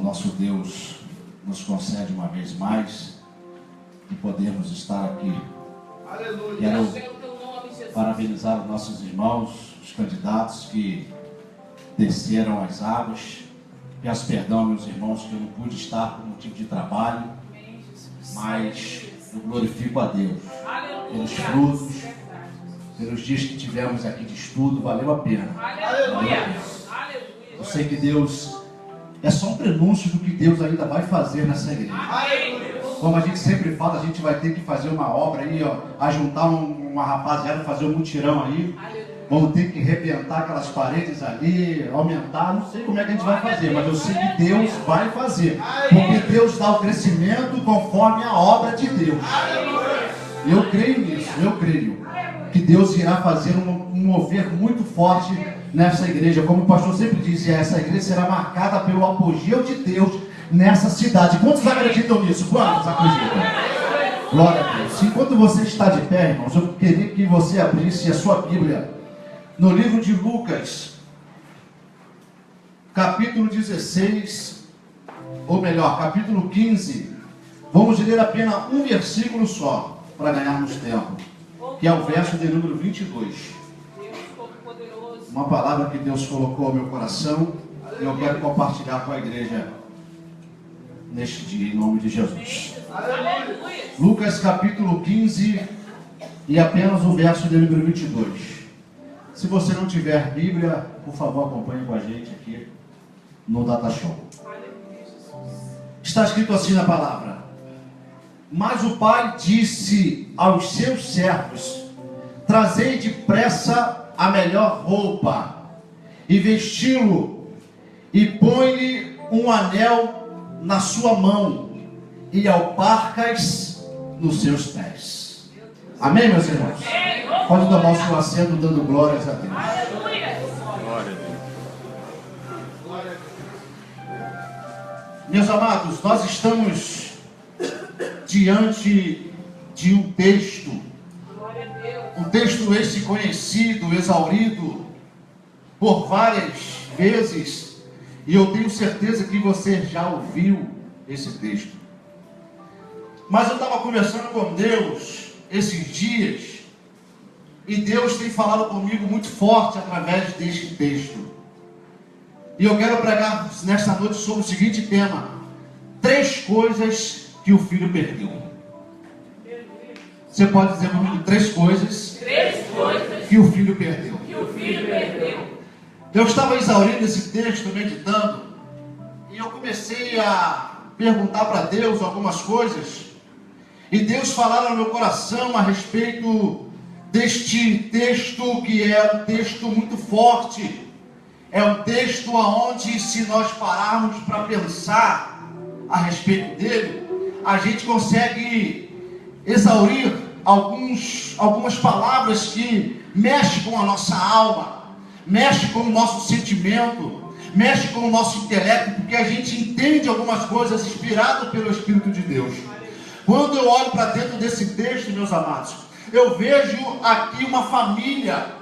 nosso Deus nos concede uma vez mais de podermos estar aqui. Aleluia. Quero parabenizar os nossos irmãos, os candidatos que desceram as águas. Peço perdão, meus irmãos, que eu não pude estar por motivo de trabalho, mas eu glorifico a Deus pelos frutos, pelos dias que tivemos aqui de estudo. Valeu a pena. Valeu a pena. Eu sei que Deus é só um prenúncio do que Deus ainda vai fazer nessa igreja. Como a gente sempre fala, a gente vai ter que fazer uma obra aí, ó, ajuntar uma rapaziada, fazer um mutirão aí. Vamos ter que arrebentar aquelas paredes ali, aumentar, não sei como é que a gente vai fazer, mas eu sei que Deus vai fazer. Porque Deus dá o crescimento conforme a obra de Deus. Eu creio nisso, eu creio que Deus irá fazer um mover muito forte nessa igreja. Como o pastor sempre diz, essa igreja será marcada pelo apogeu de Deus nessa cidade. Quantos acreditam nisso? Quantos acreditam? Glória a Deus. Enquanto você está de pé, irmãos, eu queria que você abrisse a sua Bíblia no livro de Lucas, capítulo 16, ou melhor, capítulo 15. Vamos ler apenas um versículo só, para ganharmos tempo, que é o verso de número 22. Uma palavra que Deus colocou ao meu coração e eu quero compartilhar com a igreja neste dia, em nome de Jesus. Lucas capítulo 15 e apenas o verso de número 22. Se você não tiver Bíblia, por favor, acompanhe com a gente aqui no Data Show. Está escrito assim na palavra: mas o pai disse aos seus servos: trazei depressa a melhor roupa e vesti-lo, e põe-lhe um anel na sua mão e alparcas nos seus pés. Amém, meus irmãos? Pode tomar o seu assento dando glórias a Deus. Glória a Deus. Meus amados, nós estamos diante de um texto esse conhecido, exaurido por várias vezes, e eu tenho certeza que você já ouviu esse texto. Mas eu estava conversando com Deus esses dias, e Deus tem falado comigo muito forte através deste texto. E eu quero pregar nesta noite sobre o seguinte tema: 3 coisas que o filho perdeu. Você pode dizer comigo 3 coisas que o filho perdeu. Eu estava exaurindo esse texto, meditando, e eu comecei a perguntar para Deus algumas coisas, e Deus falava no meu coração a respeito deste texto, que é um texto muito forte. É um texto onde, se nós pararmos para pensar a respeito dele, a gente consegue exaurir algumas palavras que mexem com a nossa alma, mexem com o nosso sentimento, mexem com o nosso intelecto, porque a gente entende algumas coisas inspirado pelo Espírito de Deus. Quando eu olho para dentro desse texto, meus amados, eu vejo aqui uma família,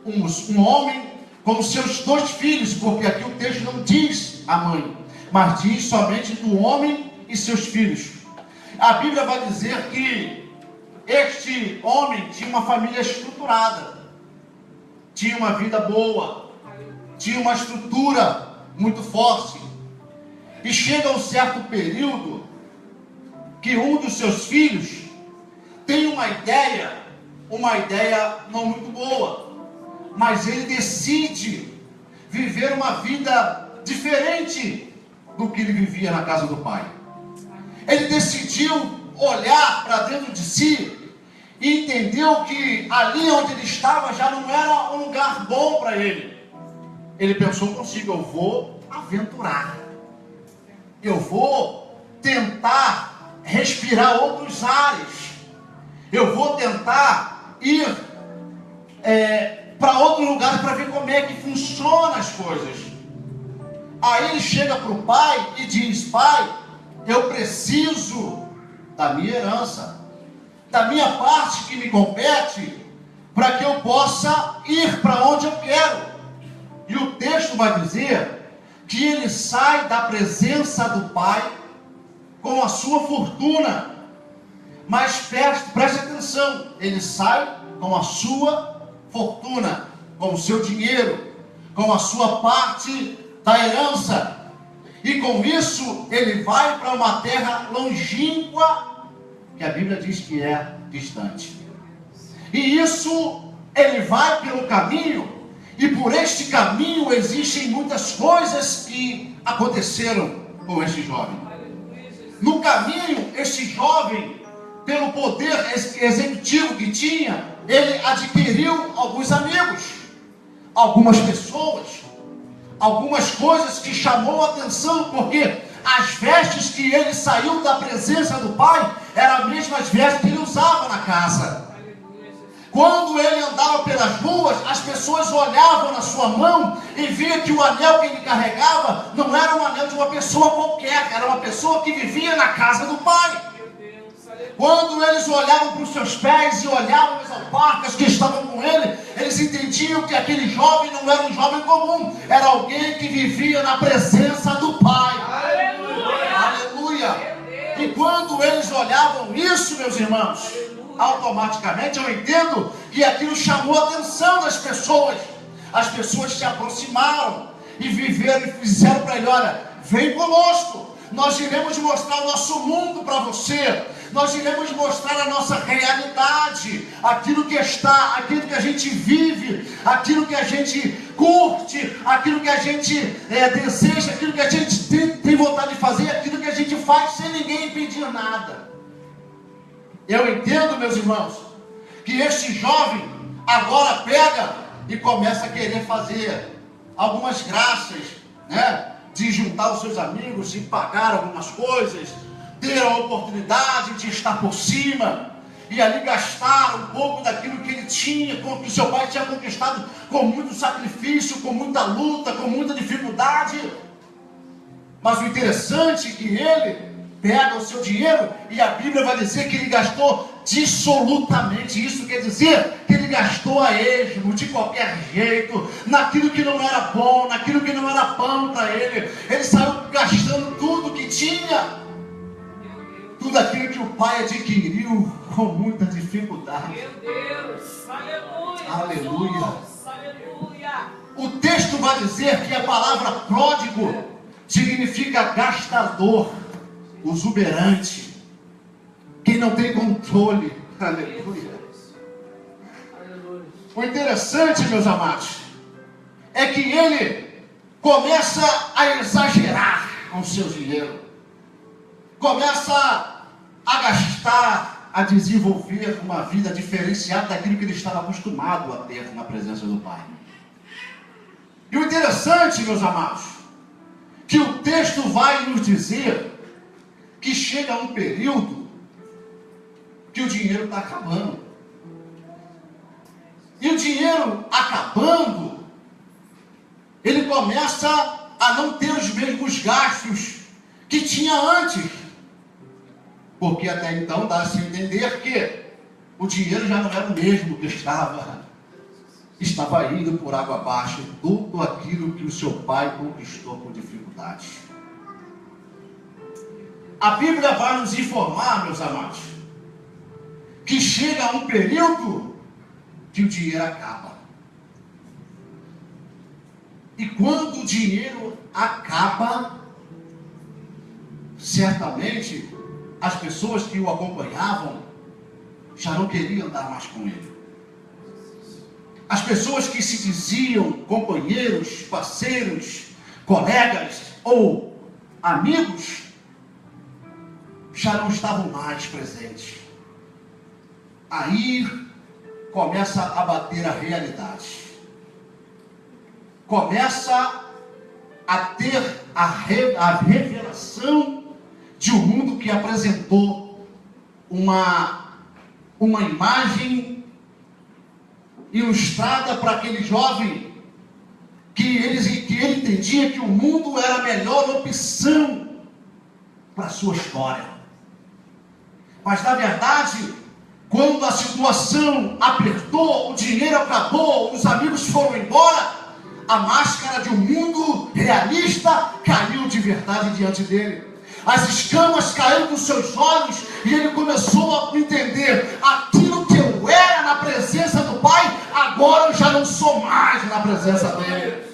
um homem com seus 2 filhos, porque aqui o texto não diz a mãe, mas diz somente do homem e seus filhos. A Bíblia vai dizer que este homem tinha uma família estruturada, tinha uma vida boa, tinha uma estrutura muito forte, e chega um certo período que um dos seus filhos tem uma ideia não muito boa, mas ele decide viver uma vida diferente do que ele vivia na casa do pai. Ele decidiu olhar para dentro de si e entendeu que ali onde ele estava já não era um lugar bom para ele. Ele pensou consigo: eu vou aventurar, eu vou tentar respirar outros ares, eu vou tentar ir para outro lugar para ver como é que funcionam as coisas. Aí ele chega para o pai e diz: pai, eu preciso da minha herança, da minha parte que me compete, para que eu possa ir para onde eu quero. E o texto vai dizer que ele sai da presença do Pai com a sua fortuna. Mas preste atenção, ele sai com a sua fortuna, com o seu dinheiro, com a sua parte da herança. E com isso ele vai para uma terra longínqua, que a Bíblia diz que é distante. E isso ele vai pelo caminho, e por este caminho existem muitas coisas que aconteceram com este jovem. No caminho, este jovem, pelo poder executivo que tinha, ele adquiriu alguns amigos, algumas pessoas, algumas coisas que chamou a atenção, porque as vestes que ele saiu da presença do Pai eram as mesmas vestes que ele usava na casa. Quando ele andava pelas ruas, as pessoas olhavam na sua mão e viam que o anel que ele carregava não era um anel de uma pessoa qualquer, era uma pessoa que vivia na casa do Pai. Quando eles olhavam para os seus pés e olhavam as alparcas que estavam com ele, eles entendiam que aquele jovem não era um jovem comum, era alguém que vivia na presença do Pai. Aleluia! Aleluia! E quando eles olhavam isso, meus irmãos, automaticamente eu entendo que aquilo chamou a atenção das pessoas. As pessoas se aproximaram e viveram e disseram para ele: olha, vem conosco, nós iremos mostrar o nosso mundo para você, nós iremos mostrar a nossa realidade, aquilo que está, aquilo que a gente vive, aquilo que a gente curte, aquilo que a gente deseja, aquilo que a gente tem vontade de fazer, aquilo que a gente faz sem ninguém impedir nada. Eu entendo, meus irmãos, que este jovem agora pega e começa a querer fazer algumas graças, né? De juntar os seus amigos e pagar algumas coisas, ter a oportunidade de estar por cima e ali gastar um pouco daquilo que ele tinha, que o seu pai tinha conquistado com muito sacrifício, com muita luta, com muita dificuldade. Mas o interessante é que ele pega o seu dinheiro e a Bíblia vai dizer que ele gastou dissolutamente. Isso quer dizer que ele gastou a esmo, de qualquer jeito, naquilo que não era bom, naquilo que não era pão para ele. Ele saiu gastando tudo que tinha, tudo aquilo que o pai adquiriu com muita dificuldade. Meu Deus, aleluia, aleluia. Jesus, aleluia. O texto vai dizer que a palavra pródigo significa gastador, exuberante, quem não tem controle. Aleluia. O interessante, meus amados, é que ele começa a exagerar com o seu dinheiro, começa a gastar, a desenvolver uma vida diferenciada daquilo que ele estava acostumado a ter na presença do Pai. E o interessante, meus amados, que o texto vai nos dizer que chega um período que o dinheiro está acabando. E o dinheiro acabando, ele começa a não ter os mesmos gastos que tinha antes. Porque até então dá-se a entender que o dinheiro já não era o mesmo que estava indo por água abaixo, tudo aquilo que o seu pai conquistou com dificuldade. A Bíblia vai nos informar, meus amados, que chega um período que o dinheiro acaba. E quando o dinheiro acaba, certamente as pessoas que o acompanhavam já não queriam andar mais com ele. As pessoas que se diziam companheiros, parceiros, colegas ou amigos já não estavam mais presentes. Aí começa a bater a realidade. Começa a ter a revelação de um mundo que apresentou uma imagem ilustrada para aquele jovem que ele entendia que o mundo era a melhor opção para a sua história. Mas na verdade, quando a situação apertou, o dinheiro acabou, os amigos foram embora, A máscara de um mundo realista caiu de verdade diante dele. As escamas caíram dos seus olhos e ele começou a entender: aquilo que eu era na presença do Pai, agora eu já não sou mais na presença dele.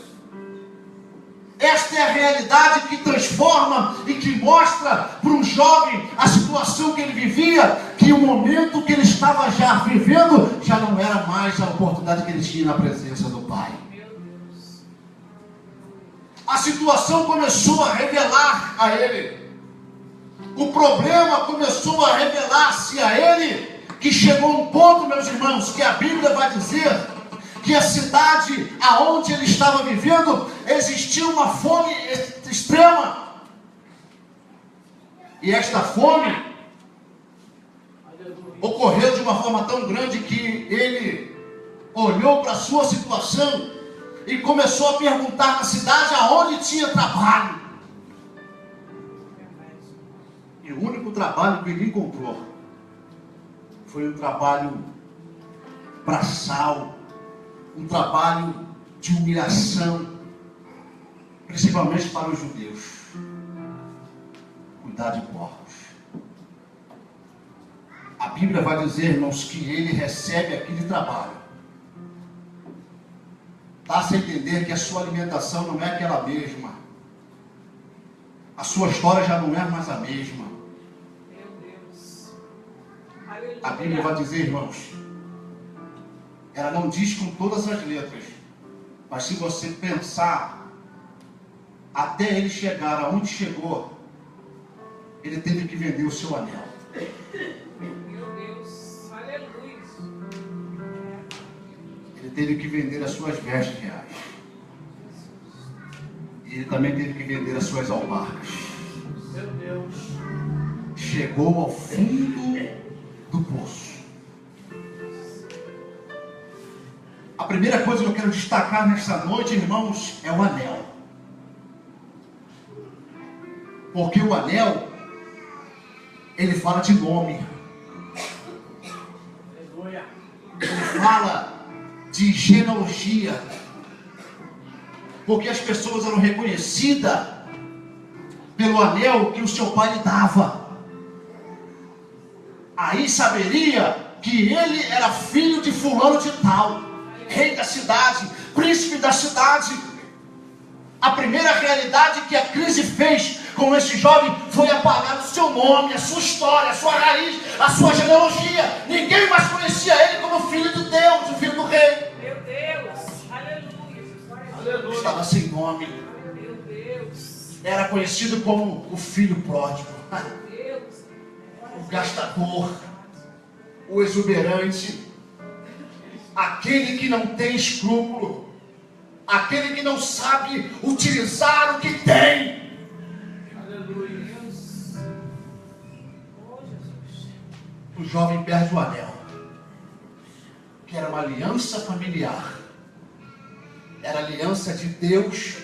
Esta é a realidade que transforma e que mostra para um jovem a situação que ele vivia, que o momento que ele estava já vivendo já não era mais a oportunidade que ele tinha na presença do Pai. A situação começou a revelar a ele. O problema começou a revelar-se a ele, que chegou um ponto, meus irmãos, que a Bíblia vai dizer que a cidade aonde ele estava vivendo existia uma fome extrema. E esta fome ocorreu de uma forma tão grande que ele olhou para a sua situação e começou a perguntar na cidade aonde tinha trabalho. E o único trabalho que ele encontrou foi um trabalho braçal, um trabalho de humilhação, principalmente para os judeus. Cuidar de porcos. A Bíblia vai dizer, irmãos, que ele recebe aquele trabalho. Dá-se a entender que a sua alimentação não é aquela mesma. A sua história já não é mais a mesma. Meu Deus. A Bíblia vai dizer, irmãos, ela não diz com todas as letras, mas se você pensar, até ele chegar aonde chegou, ele teve que vender o seu anel. Meu Deus. Aleluia. Ele teve que vender as suas vestes reais. E ele também teve que vender as suas alparcas. Meu Deus. Chegou ao fundo do poço. A primeira coisa que eu quero destacar nesta noite, irmãos, é o anel. Porque o anel, ele fala de nome. Ele fala de genealogia. Porque as pessoas eram reconhecidas pelo anel que o seu pai lhe dava. Aí saberia que ele era filho de fulano de tal, rei da cidade, príncipe da cidade. A primeira realidade que a crise fez com esse jovem foi apagar o seu nome, a sua história, a sua raiz, a sua genealogia. Ninguém mais conhecia ele como filho de Deus, o filho do rei. Meu Deus. Aleluia. Aleluia. Estava sem nome. Meu Deus. Era conhecido como o filho pródigo, Deus. o gastador, o exuberante, aquele que não tem escrúpulo, aquele que não sabe utilizar o que tem. Aleluia. Oh, Jesus. O jovem perde o anel, que era uma aliança familiar, era a aliança de Deus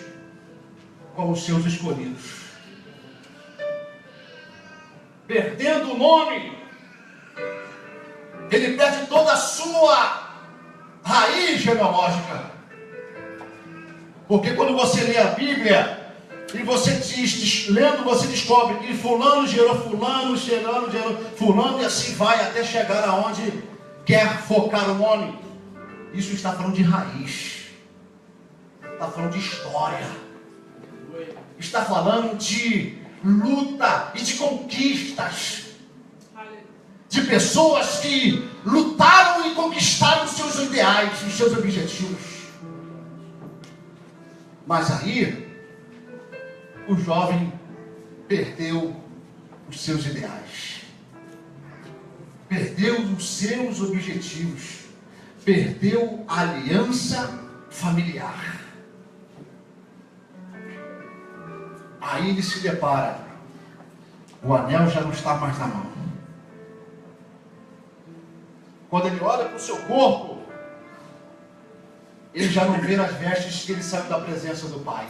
com os seus escolhidos. Perdendo o nome, ele perde toda a sua raiz genealógica. Porque quando você lê a Bíblia e você lendo, você descobre que fulano gerou fulano, gerou fulano, e assim vai até chegar aonde quer focar o nome. Isso está falando de raiz, está falando de história, está falando de luta e de conquistas, de pessoas que lutaram e conquistaram os seus ideais, os seus objetivos. Mas aí, o jovem perdeu os seus ideais, perdeu os seus objetivos, perdeu a aliança familiar. Aí ele se depara, o anel já não está mais na mão. Quando ele olha para o seu corpo, ele já não vê as vestes que ele saiu da presença do Pai.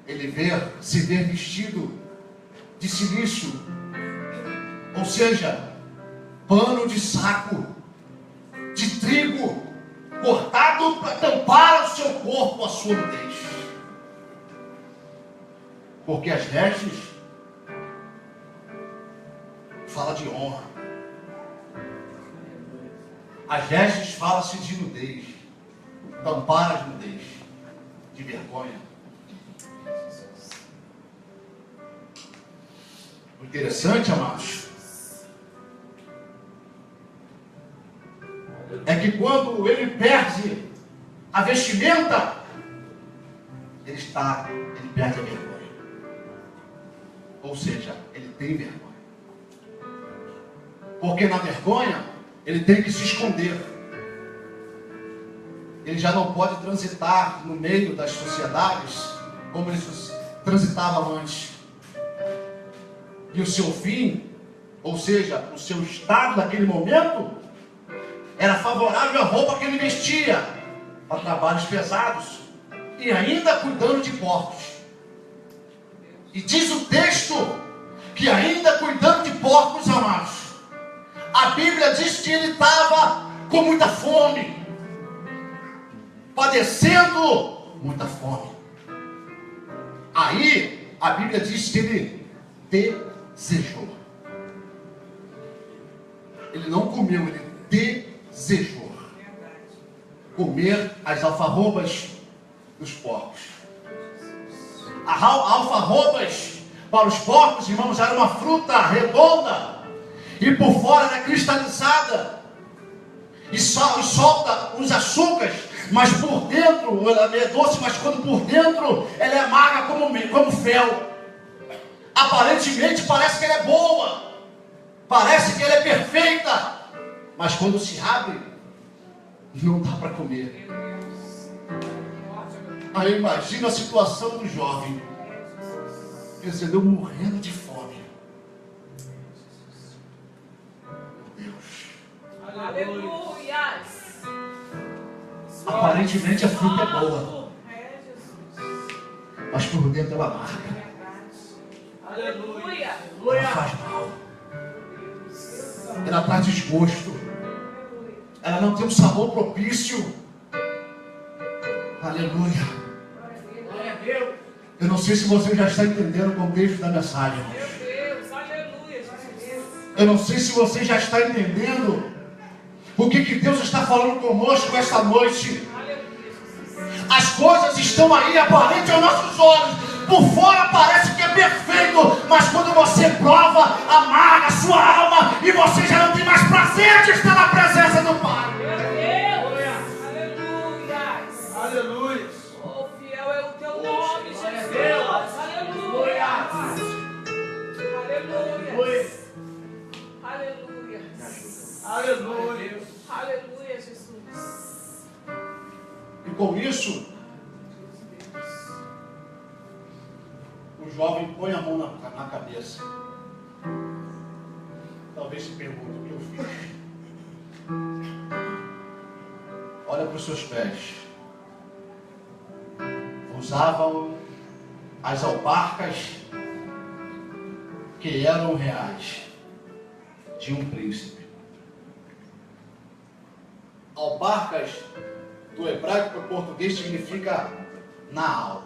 Ele se vê vestido de silício, ou seja, pano de saco, de trigo, cortado para tampar o seu corpo, a sua nudez. Porque as vestes fala de honra. As vestes fala-se de nudez, tampar as nudez, de vergonha. O interessante, amados, é que quando ele perde a vestimenta, ele perde a vergonha. Ou seja, ele tem vergonha. Porque na vergonha, ele tem que se esconder. Ele já não pode transitar no meio das sociedades como ele transitava antes. E o seu fim, ou seja, o seu estado naquele momento, era favorável à roupa que ele vestia, para trabalhos pesados, e ainda cuidando de porcos. E diz o texto, que ainda cuidando de porcos, amados, a Bíblia diz que ele estava com muita fome, padecendo muita fome. Aí, a Bíblia diz que ele desejou. Ele não comeu, ele desejou comer as alfarrobas dos porcos. As alfarrobas para os porcos, irmãos, era uma fruta redonda e por fora era cristalizada e solta os açúcares, mas por dentro ela é doce, mas quando por dentro ela é amarga como fel. Aparentemente parece que ela é boa, parece que ela é perfeita, mas quando se abre, não dá para comer. Aí imagina a situação do jovem, recebeu morrendo de fome. Meu Deus. Aleluias. Aparentemente a fruta é boa, mas por dentro ela amarga. Aleluia. Ela faz mal. Ela traz desgosto. Ela não tem um sabor propício. Aleluia. Eu não sei se você já está entendendo o contexto da mensagem. Meu Deus, aleluia, Jesus. Eu não sei se você já está entendendo o que Deus está falando conosco esta noite. Aleluia, Jesus. As coisas estão aí aparentes aos nossos olhos. Por fora parece que é perfeito, mas quando você prova, amarga a sua alma e você já não tem mais prazer de estar na presença do Pai. Meu Deus, aleluia. Aleluia. Oh, fiel é o teu nome, Jesus. Aleluia. Aleluia. Aleluia. Aleluia. Aleluia, Jesus. E com isso, o jovem põe a mão na cabeça. Talvez se pergunte: o que eu fiz? Olha para os seus pés. Usavam as alparcas que eram reais de um príncipe. Alparcas do hebraico para o português significa naal.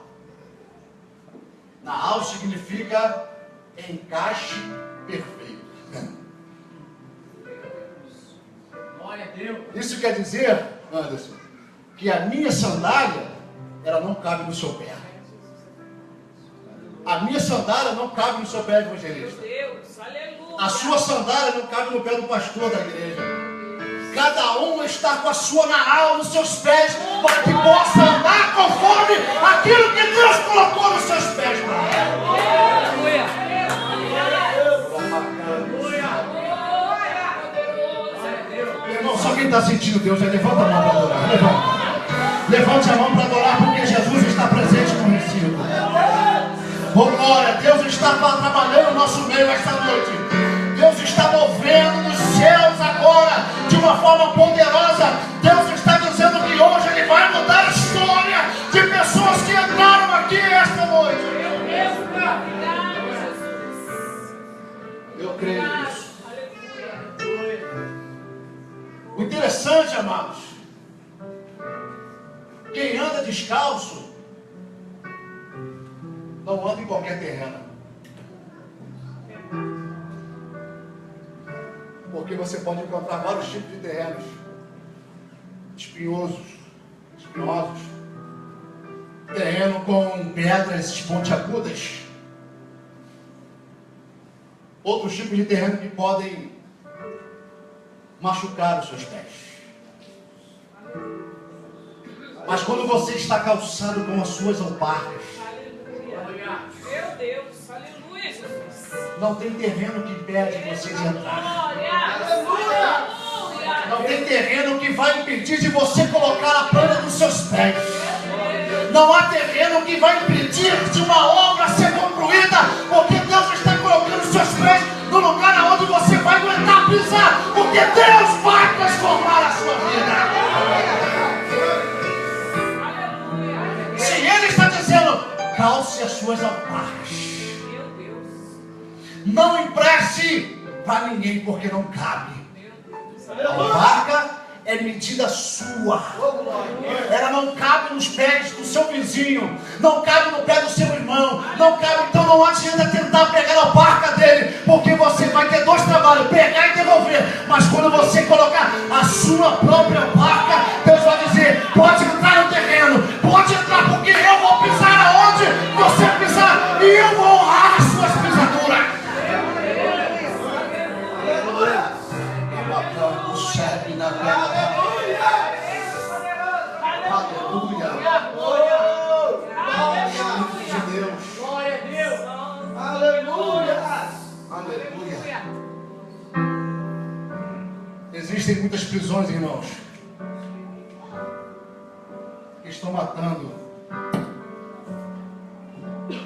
Naal significa encaixe perfeito. Glória a Deus. Isso quer dizer, Anderson, que a minha sandália, ela não cabe no seu pé. A minha sandália não cabe no seu pé, Meu evangelista. Deus, aleluia. A sua sandália não cabe no pé do pastor da igreja. Cada um está com a sua naal nos seus pés, para que possa andar conforme aquilo que Deus colocou nos seus pés. Irmão, só quem está sentindo Deus, levanta a mão para adorar. Levante a mão para adorar, porque Jesus está presente no recinto. Oh glória, Deus está trabalhando no nosso meio esta noite. Deus está movendo nos céus agora de uma forma poderosa. Deus está dizendo que hoje Ele vai mudar a história de pessoas que entraram aqui esta noite. Obrigado, Jesus. Eu creio nisso. Aleluia. O interessante, amados, descalço, não anda em qualquer terreno. Porque você pode encontrar vários tipos de terrenos espinhosos, terreno com pedras pontiagudas, outros tipos de terreno que podem machucar os seus pés. Mas quando você está calçado com as suas alparcas, Meu Deus, aleluia, Jesus. não tem terreno que impede você de entrar. Aleluia. Não tem terreno que vai impedir de você colocar a planta dos seus pés. Não há terreno que vai impedir de uma obra ser concluída, porque Deus está colocando os seus pés no lugar onde você vai aguentar pisar, porque Deus vai transformar a sua vida. Se Ele está dizendo, calce as suas alparcas, Meu Deus. não empreste para ninguém, porque não cabe. A alparca é medida sua. Ela não cabe nos pés do seu vizinho, não cabe no pé do seu irmão, não cabe, então não adianta tentar pegar a alparca dele, porque você vai ter dois trabalhos, pegar e devolver. Mas quando você colocar a sua própria alparca, Deus vai dizer, pode entrar no terreno, pode entrar, porque eu vou pisar aonde você pisar, e eu vou honrar as suas pisaduras. Serve na terra. Aleluia. De Deus. Glória a Deus. Aleluia. Aleluia. Existem muitas prisões, irmãos, que estão matando.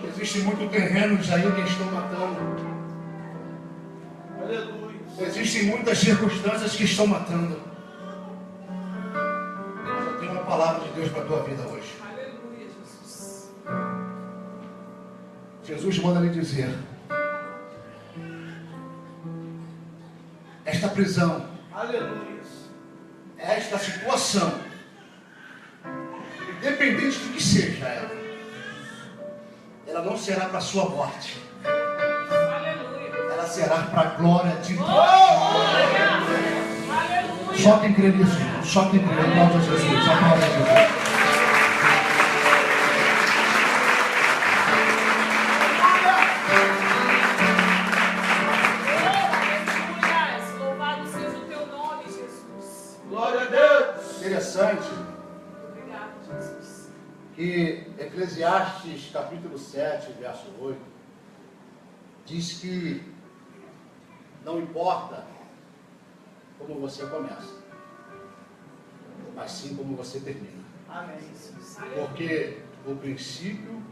Existem muitos terrenos aí que estão matando. Aleluia. Existem muitas circunstâncias que estão matando. Mas eu tenho uma palavra de Deus para a tua vida hoje. Aleluia, Jesus. Jesus manda lhe dizer: esta prisão, Aleluia. esta situação, independente do que seja ela não será para a sua morte. Ela será para a glória de Deus. Aleluia. Só quem crê nisso, só quem crê, em nome de Jesus, a glória de Deus. Louvado seja o teu nome, Jesus. Glória a Deus. Interessante Obrigado, Jesus. que Eclesiastes capítulo 7, verso 8, diz que não importa como você começa, mas sim como você termina. Amém, Jesus. Porque o princípio,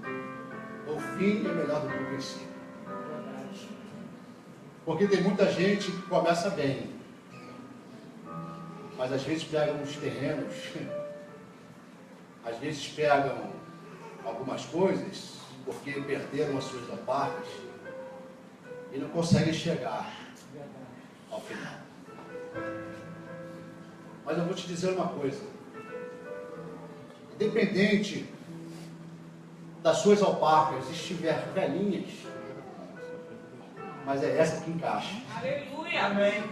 o fim é melhor do que o princípio. Porque tem muita gente que começa bem, mas às vezes pegam uns terrenos, às vezes pegam algumas coisas, porque perderam as suas alparcas e não conseguem chegar ao final. Mas eu vou te dizer uma coisa: independente das suas alparcas estiver velhinhas, mas é essa que encaixa. Aleluia. Amém.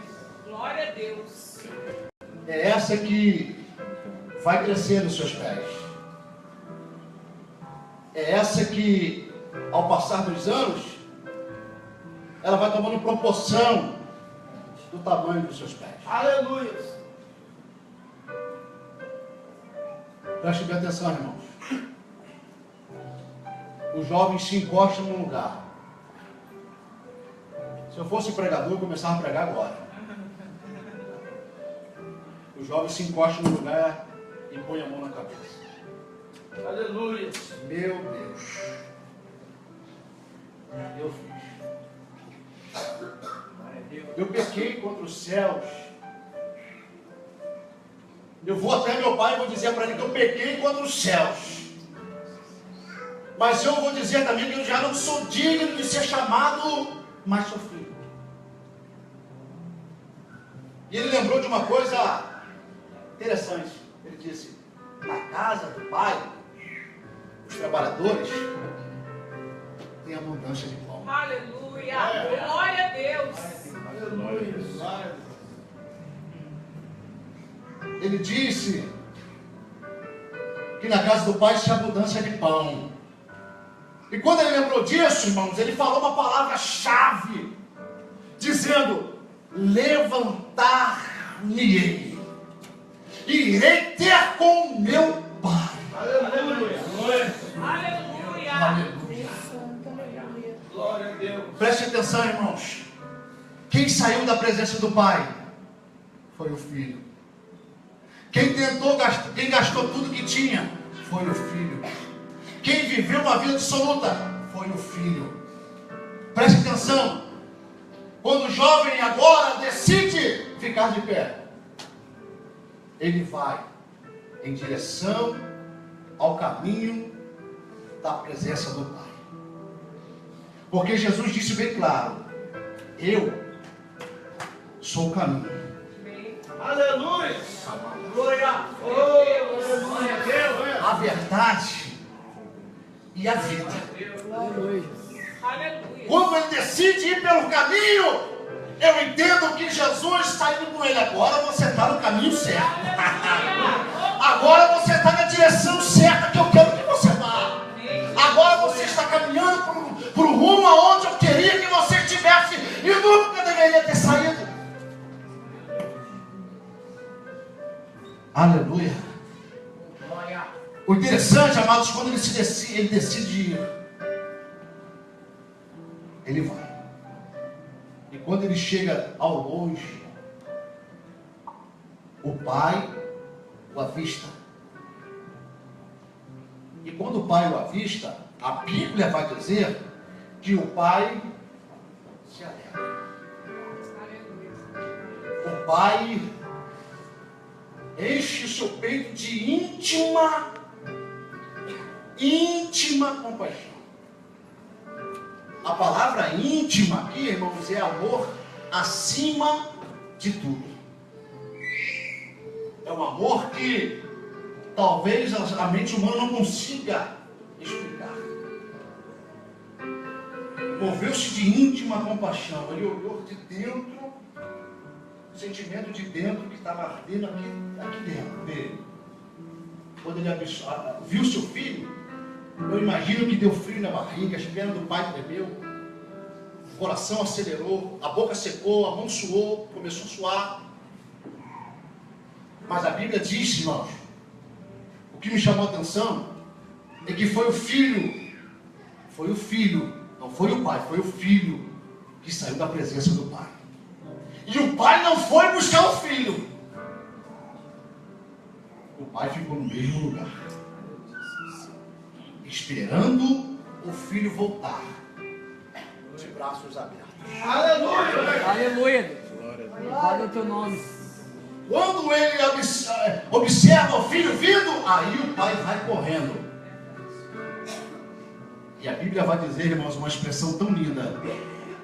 Glória a Deus. É essa que vai crescer nos seus pés. É essa que, ao passar dos anos, ela vai tomando proporção do tamanho dos seus pés. Aleluia. Preste bem atenção, irmãos. Os jovens se encostam num lugar. Se eu fosse pregador, eu começava a pregar agora. Os jovens se encostam no lugar e põem a mão na cabeça. Aleluia. Meu Deus. Eu fiz. Eu pequei contra os céus. Eu vou até meu pai e vou dizer para ele que eu pequei contra os céus. Mas eu vou dizer também que eu já não sou digno de ser chamado, mas sou filho. E ele lembrou de uma coisa interessante. Ele disse: na casa do pai os trabalhadores têm abundância de pão. Aleluia. Glória a Deus. Ele disse que na casa do Pai tinha abundância de pão. E quando ele lembrou disso, irmãos, ele falou uma palavra-chave, dizendo: levantar-me-ei e irei ter com o meu Pai. Aleluia. Glória a Deus. Preste atenção, irmãos. Quem saiu da presença do Pai foi o Filho. Quem gastou tudo que tinha foi o Filho. Quem viveu uma vida absoluta foi o Filho. Preste atenção. Quando o jovem agora decide ficar de pé, ele vai em direção ao caminho da presença do Pai. Porque Jesus disse bem claro: eu sou o caminho. Aleluia. Glória. Glória a Deus. A verdade e a vida. Aleluia. Quando ele decide ir pelo caminho, eu entendo que Jesus está indo com ele. Agora você está no caminho certo. Agora você está na direção certa que eu quero que você vá. Agora você está caminhando para o rumo aonde eu queria que você estivesse e nunca deveria ter saído. Aleluia. O interessante, amados, quando ele decide ir, ele vai. E quando ele chega ao longe, o Pai o avista. E quando o Pai o avista, a Bíblia vai dizer que o Pai se alegra. O Pai enche o seu peito de íntima compaixão. A palavra íntima aqui, irmãos, é amor acima de tudo. É um amor que talvez a mente humana não consiga explicar. Moveu-se de íntima compaixão. Ele olhou de dentro, o sentimento de dentro que estava ardendo aqui dentro dele. Quando ele viu seu filho, eu imagino que deu frio na barriga, as pernas do pai tremeu, o coração acelerou, a boca secou, a mão suou, começou a suar. Mas a Bíblia diz, irmãos, o que me chamou a atenção é que foi o filho, não foi o pai, foi o filho que saiu da presença do pai. E o pai não foi buscar o filho. O pai ficou no mesmo lugar, esperando o filho voltar, de braços abertos. Aleluia. Aleluia. Glória ao teu nome. Quando ele observa o filho vindo, aí o pai vai correndo. E a Bíblia vai dizer, irmãos, uma expressão tão linda: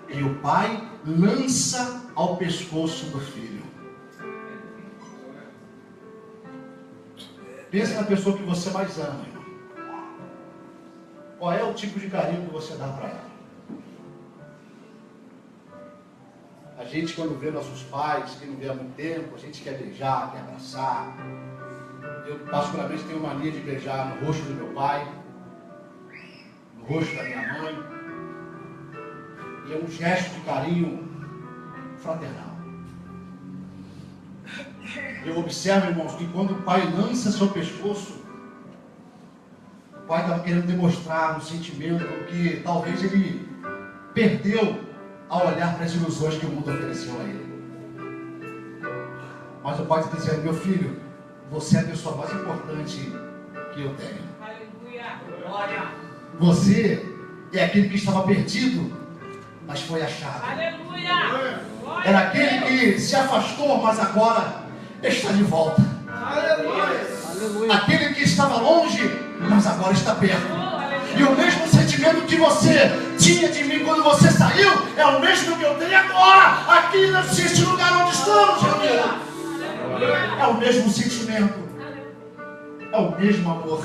e o pai lança ao pescoço do filho. Pensa na pessoa que você mais ama, irmão. Qual é o tipo de carinho que você dá para ela? A gente, quando vê nossos pais, que não vê há muito tempo, a gente quer beijar, quer abraçar. Eu, particularmente, tenho mania de beijar no rosto do meu pai, no rosto da minha mãe. E é um gesto de carinho fraternal. Eu observo, irmãos, que quando o pai lança seu pescoço, o pai está querendo demonstrar um sentimento que talvez ele perdeu ao olhar para as ilusões que o mundo ofereceu a ele. Mas o pai está dizendo: meu filho, você é a pessoa mais importante que eu tenho. Aleluia. Glória. Você é aquele que estava perdido, mas foi achado. Aleluia. Era aquele que se afastou, mas agora está de volta. Aleluia. Aquele que estava longe, mas agora está perto. E o mesmo sentimento que você tinha de mim quando você saiu, é o mesmo que eu tenho agora, aqui nesse lugar onde estamos, reunidos. É o mesmo sentimento, é o mesmo amor.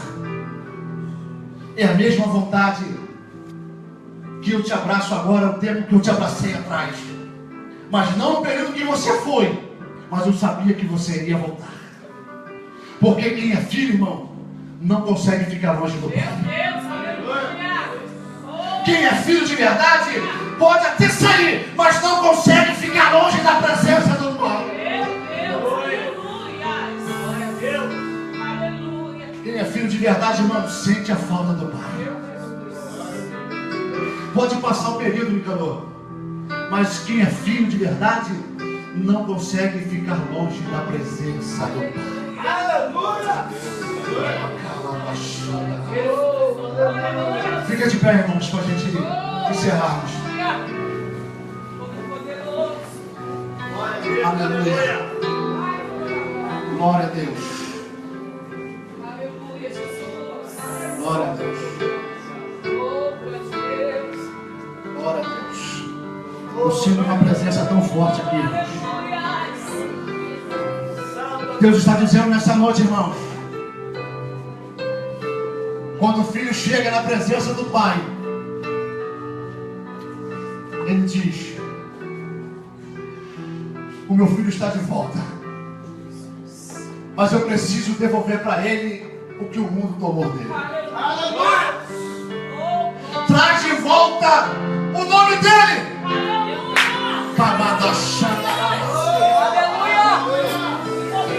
É a mesma vontade que eu te abraço agora, o tempo que eu te abracei atrás. Mas não no período que você foi, mas eu sabia que você iria voltar. Porque quem é filho, irmão, não consegue ficar longe do Pai. Quem é filho de verdade pode até sair, mas não consegue ficar longe da presença do Pai. Quem é filho de verdade, irmão, sente a falta do Pai. Pode passar o período, Nicanor, mas quem é filho de verdade não consegue ficar longe da presença do Pai. Aleluia! Fica de pé, irmãos, para a gente encerrarmos. Aleluia. Glória a Deus. Glória a Deus. Glória a Deus. Eu sinto uma presença tão forte aqui, irmãos. Deus está dizendo nessa noite, irmãos, quando o filho chega na presença do Pai, ele diz: o meu filho está de volta, mas eu preciso devolver para ele o que o mundo tomou dele. Aleluia! Traz de volta o nome dele.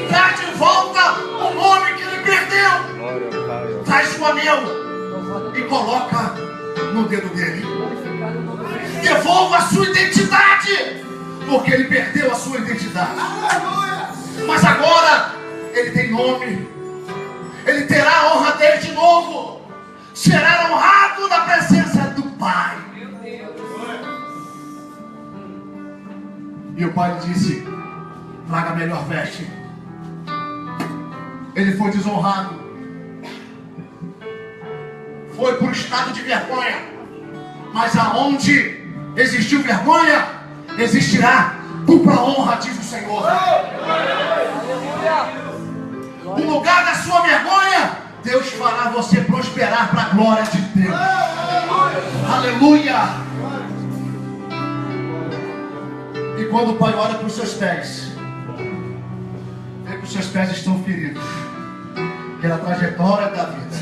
Traz de volta o nome que ele perdeu. Traz o anel e coloca no dedo dele. Devolva a sua identidade, porque ele perdeu a sua identidade. Mas agora ele tem nome. Ele terá a honra dele de novo. Será honrado na presença do Pai. E o Pai disse: traga a melhor veste. Ele foi desonrado. Foi por estado de vergonha. Mas aonde existiu vergonha, existirá dupla honra, diz o Senhor. No lugar da sua vergonha, Deus fará você prosperar para a glória de Deus. Aleluia! E quando o Pai olha para os seus pés, vê que os seus pés estão feridos pela trajetória da vida.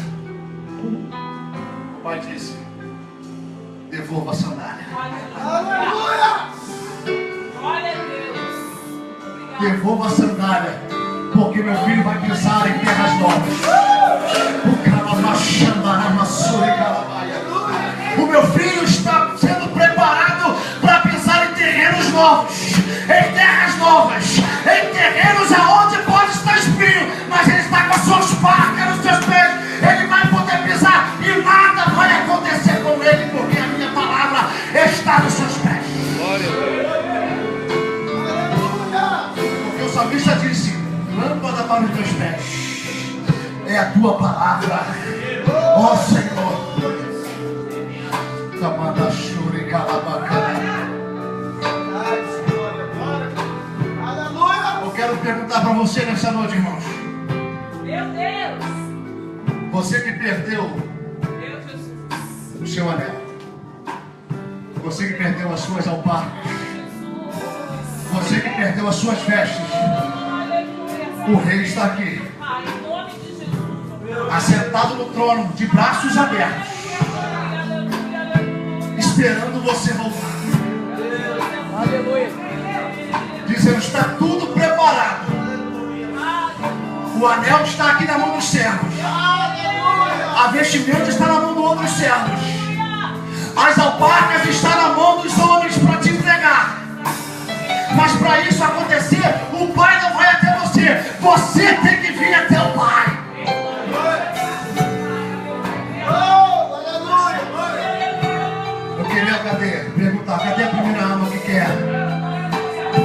O Pai disse: devolva a sandália. Aleluia! Glória a Deus. Devolva a sandália, porque meu filho vai pisar em terras novas. O meu filho está sendo preparado para pisar em terrenos novos, em terras novas, em terrenos aonde pode estar espinho, mas ele está com as suas parcas nos seus pés. Ele vai poder pisar e nada vai acontecer com ele, porque a minha palavra está nos seus pés. Porque o salmista disse: lâmpada para os teus pés é a tua palavra, ó Senhor. Eu quero perguntar para você nessa noite, irmãos. Meu Deus. Você que perdeu Meu Jesus. o seu anel, você que perdeu as suas alparcas, você que perdeu as suas vestes, o Rei está aqui, Pai, em nome de Jesus. assentado no trono, de braços abertos, esperando você voltar. Aleluia. Dizendo: está tudo preparado. O anel está aqui na mão dos servos. A vestimenta está na mão dos outros servos. As alparcas estão na mão dos homens para te entregar. Mas para isso acontecer, o Pai não vai até você. Você tem que vir até o Pai. Eu queria perguntar: cadê a primeira alma que quer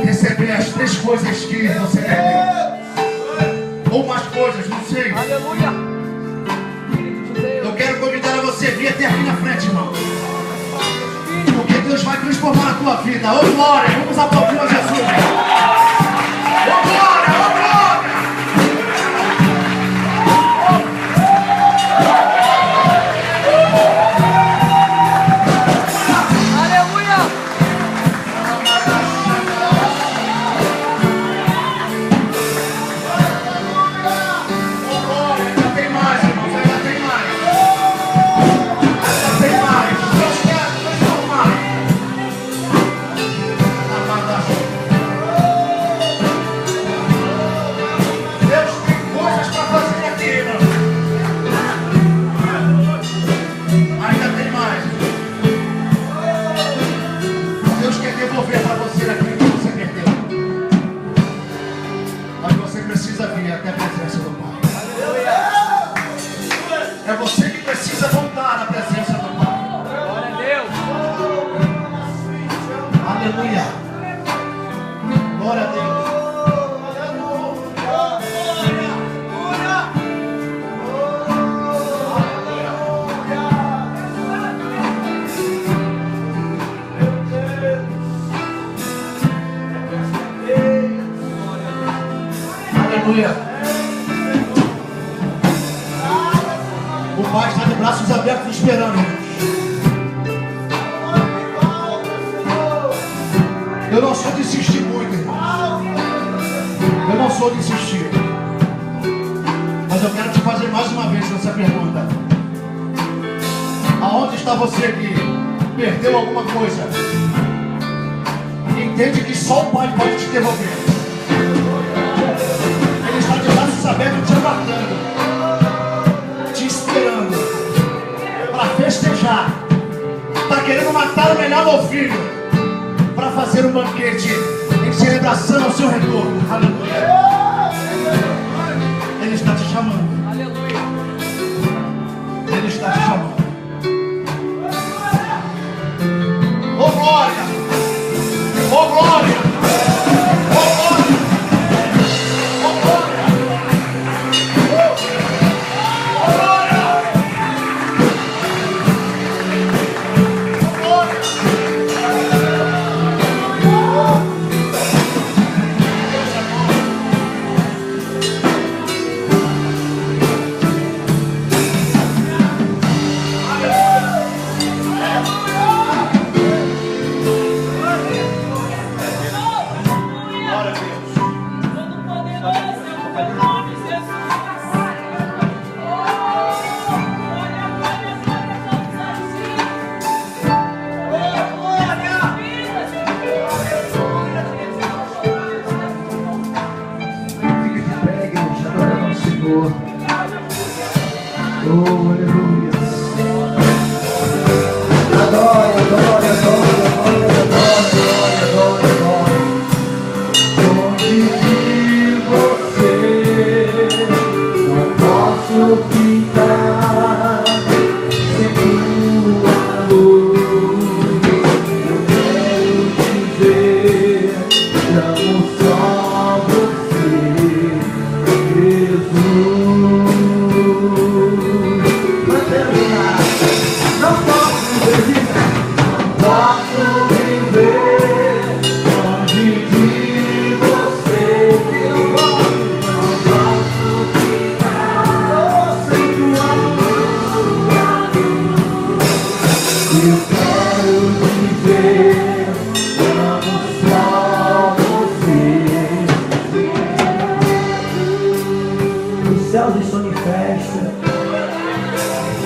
receber as 3 coisas que você perdeu? Ou mais coisas, não sei. Aleluia. Eu quero convidar a você a vir até aqui na frente, irmão. Porque Deus vai transformar a tua vida. Ô glória, vamos aplaudir a Jesus. Ô glória, ô glória. Aleluia. Glória a Deus. Aleluia. O Pai está de braços abertos esperando, irmãos. Eu não sou de insistir muito, irmãos. Eu não sou de insistir. Mas eu quero te fazer mais uma vez essa pergunta. Aonde está você que perdeu alguma coisa? Entende que só o Pai pode te devolver. Ele está de braços abertos te aguardando, te esperando para festejar. Está querendo matar o melhor novilho para fazer um banquete em celebração ao seu retorno. Aleluia. Ele está te chamando. Aleluia. Ele está te chamando. Oh glória! Oh glória! Oh glória! Oh glória! Oh glória! Oh glória!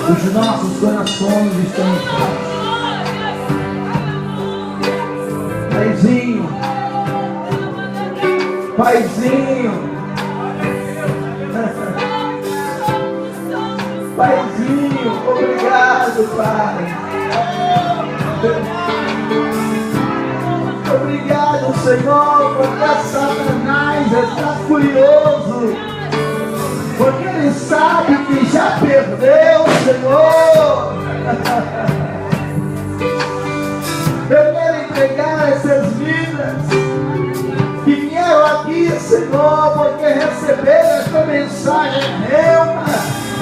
Os nossos corações estão em paz. Paizinho, Paizinho, Paizinho, obrigado, Pai. Obrigado, Senhor, porque Satanás está furioso, porque ele sabe que já perdeu, Senhor. Eu quero entregar essas vidas que vieram aqui, Senhor, porque receberam esta mensagem real.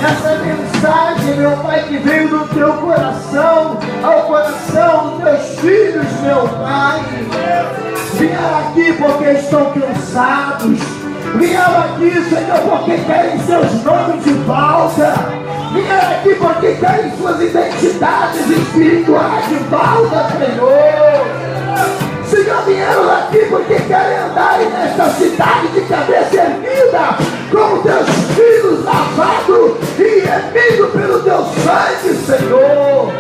Essa mensagem, meu Pai, que veio do teu coração ao coração dos teus filhos, meu Pai. Vieram aqui porque estão cansados. Vieram aqui, Senhor, porque querem seus nomes de volta. Vieram aqui porque querem suas identidades espirituais de volta, Senhor. Senhor, vieram aqui porque querem andar nesta cidade de cabeça erguida, com teus filhos lavados e remidos pelo teu sangue, Senhor.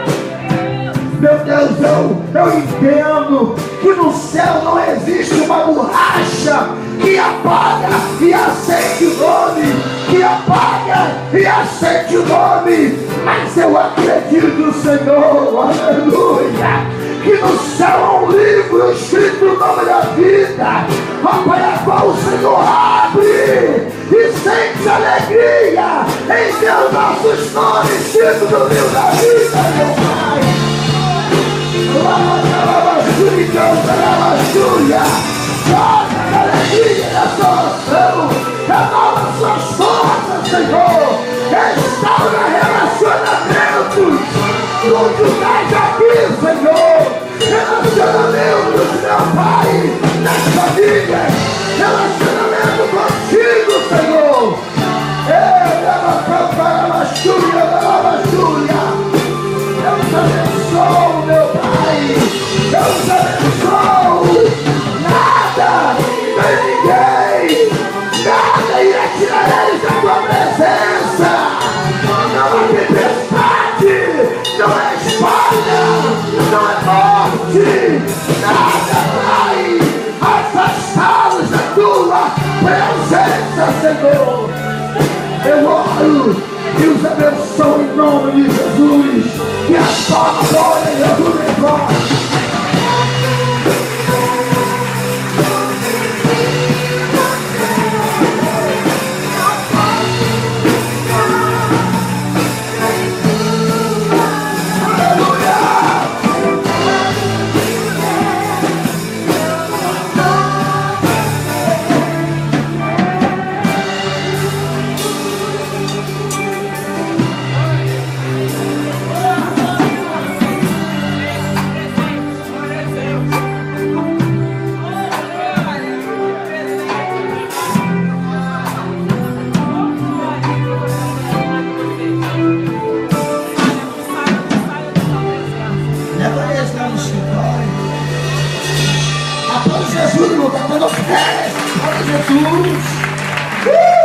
Meu Deus, eu entendo que no céu não existe uma borracha que apaga e acende o nome, que apaga e acende o nome, mas eu acredito, Senhor, aleluia, que no céu há um livro escrito no nome da vida, ó Pai, a qual o Senhor abre e sente alegria em ver nossos nomes escritos no livro da vida, meu Pai. Lava, lava, lava, aleluia. Joga a alegria da solução. Renova suas forças, Senhor. Restaura relacionamentos. Tudo mais aqui, Senhor. Relacionamentos, meu Pai, nas famílias. Relacionamento contigo, Senhor. Deus abençoe, meu Pai. Deus abençoe. Nada, nem ninguém, nada irá tirar eles da tua presença. Não há tempestade, não é espada, não é morte. Nada vai afastá-los da tua presença, Senhor. Eu oro e os abençoo em nome de Jesus. Que a sua glória e a tua glória. Jesus, irmão, tá dando fé. Olha Jesus.